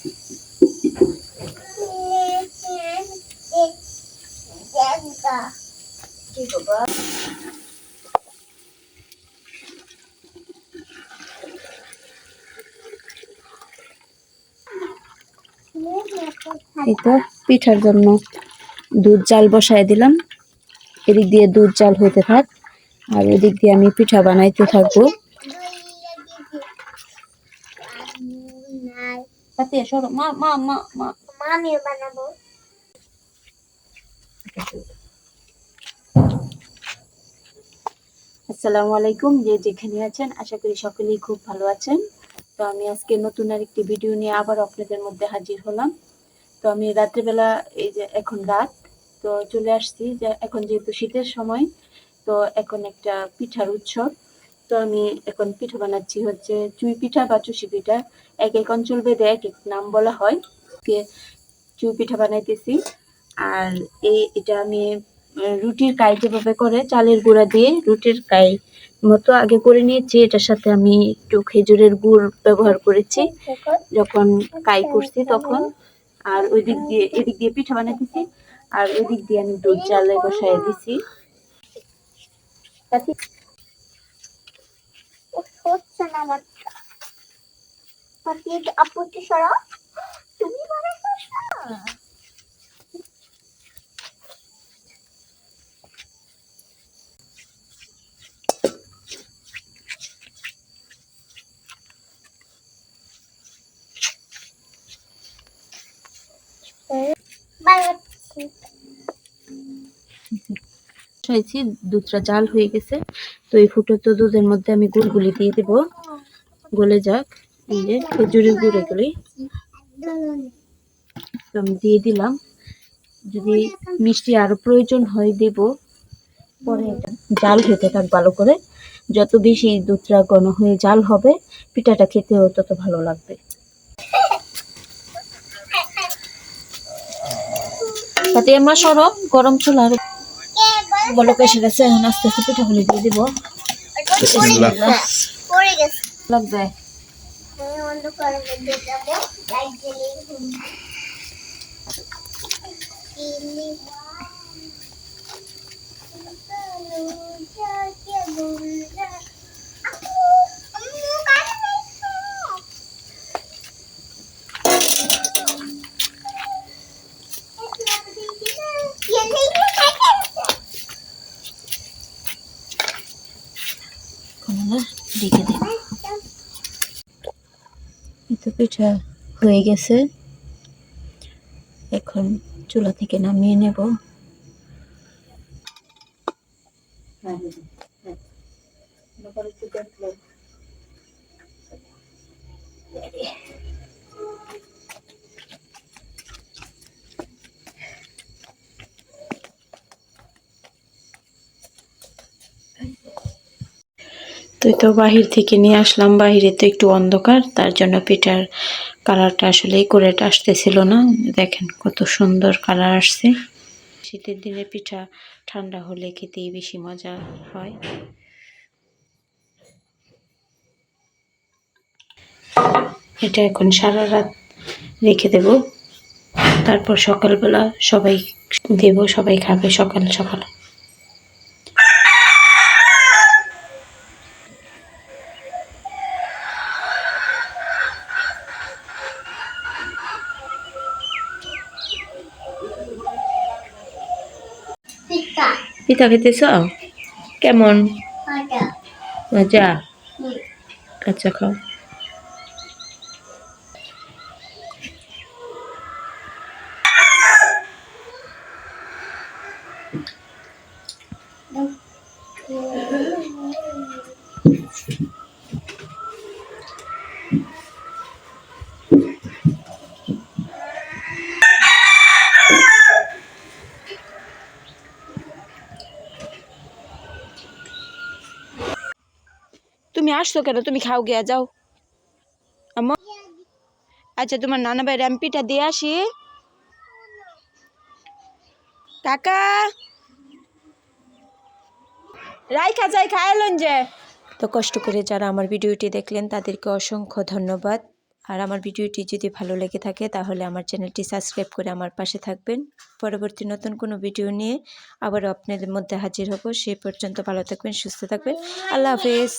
এই তো পিঠার জন্য দুধ জাল বসায় দিলাম। এদিক দিয়ে দুধ জাল হইতে থাক, আর ওদিক দিয়ে আমি পিঠা বানাইতে থাকবো। আসসালামু আলাইকুম, যে যেখানে আছেন আশা করি সকলেই খুব ভালো আছেন। তো আমি আজকে নতুন আরেকটি ভিডিও নিয়ে আবার আপনাদের মধ্যে হাজির হলাম। তো আমি রাত্রিবেলা, এই যে এখন রাত, তো চলে আসছি যে এখন যেহেতু শীতের সময়, তো এখন একটা পিঠার উৎসব। তো আমি এখন পিঠা বানাচ্ছি, হচ্ছে চুই পিঠা বা চুষি পিঠা, এক এক অঞ্চল ভেদে এক এক নাম বলা হয়। চুই পিঠা বানাইতেছি। আর এটা আমি রুটির কাই যেভাবে করে চালের গুঁড়া দিয়ে রুটির কাই মতো আগে করে নিয়েছি। এটার সাথে আমি একটু খেজুরের গুড় ব্যবহার করেছি যখন কাই করছি তখন। আর এদিক দিয়ে পিঠা বানাইতেছি, আর ওদিক দিয়ে আমি দুধ জালে বসাই দিছি। দুধটা জাল হয়ে গেছে, তো এই ফুটন্ত দুধের মধ্যে আমি গুড়গুলি দিয়ে দেব, গলে যাক। এই যে খেজুরের গুড় এগুলি আমি দিয়ে দিলাম। যদি মিষ্টি আরো প্রয়োজন হয় দেব পরে। এটা জাল খেতে থাক ভালো করে, যত বেশি দুধটা ঘন হয়ে জাল হবে পিঠাটা খেতেও তত ভালো লাগবে। তাতে আমার সরব গরম চুলা আর বলক এসে গেছে। এখন আস্তে আস্তে পিঠাগুলি দিয়ে দিব। লাগবে ঢেকে দেব। এতো পিঠা হয়ে গেছে, এখন চুলা থেকে নামিয়ে নেব। তো বাহির থেকে নিয়ে আসলাম, বাহিরে তো একটু অন্ধকার, তার জন্য পিঠার কালারটা আসলে করে আসতেছিল না। দেখেন কত সুন্দর কালার আসছে। শীতের দিনে পিঠা ঠান্ডা হলে খেতেই বেশি মজা হয়। এটা এখন সারা রাত রেখে দেব, তারপর সকালবেলা সবাই দেব, সবাই খাবে সকাল সকাল। পিঠা খেতেছ কেমন? মজা? আচ্ছা খাও। তুমি আসছো কেন? তুমি খাও গিয়া যাও। আচ্ছা তোমার নানা ভাই র্যাম্পিটা দিয়ে আসি। কাকা রাইখা যাই খাইলেন যে। তো কষ্ট করে যারা আমার ভিডিওটি দেখলেন তাদেরকে অসংখ্য ধন্যবাদ। আর আমার ভিডিওটি যদি ভালো লেগে থাকে তাহলে আমার চ্যানেলটি সাবস্ক্রাইব করে আমার পাশে থাকবেন। পরবর্তী নতুন কোনো ভিডিও নিয়ে আবারও আপনাদের মধ্যে হাজির হব। সেই পর্যন্ত ভালো থাকবেন, সুস্থ থাকবেন। আল্লাহ হাফেজ।